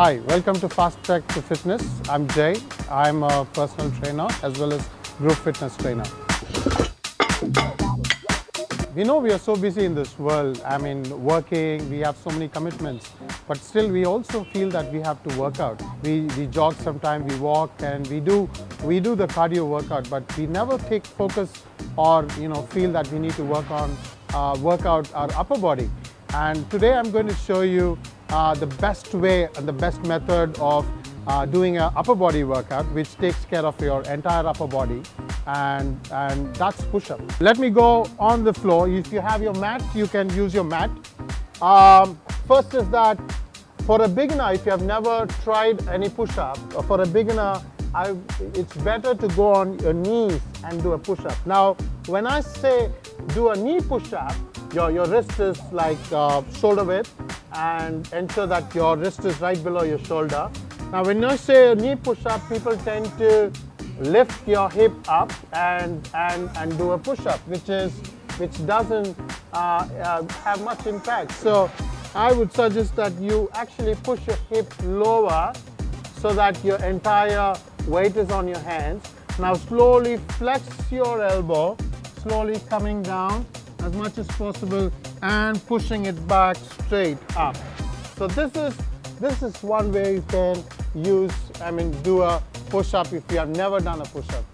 Hi, welcome to Fast Track to Fitness. I'm Jay. I'm a personal trainer as well as group fitness trainer. We know we are so busy in this world. I mean, working, we have so many commitments, but still we also feel that we have to work out. We jog sometimes, we walk, and we do the cardio workout, but we never take focus or feel that we need to work out our upper body. And today I'm going to show you the best way and the best method of doing an upper body workout, which takes care of your entire upper body, and that's push-up. Let me go on the floor. If you have your mat, you can use your mat. First is that for a beginner, if you have never tried any push-up, for a beginner, it's better to go on your knees and do a push-up. Now, when I say do a knee push-up, your wrist is like shoulder width, and ensure that your wrist is right below your shoulder. Now, when I say a knee push-up, people tend to lift your hip up and do a push-up, which doesn't have much impact. So I would suggest that you actually push your hip lower so that your entire weight is on your hands. Now slowly flex your elbow, slowly coming down as much as possible and pushing it back straight up. So this is one way you can do a push-up if you have never done a push-up.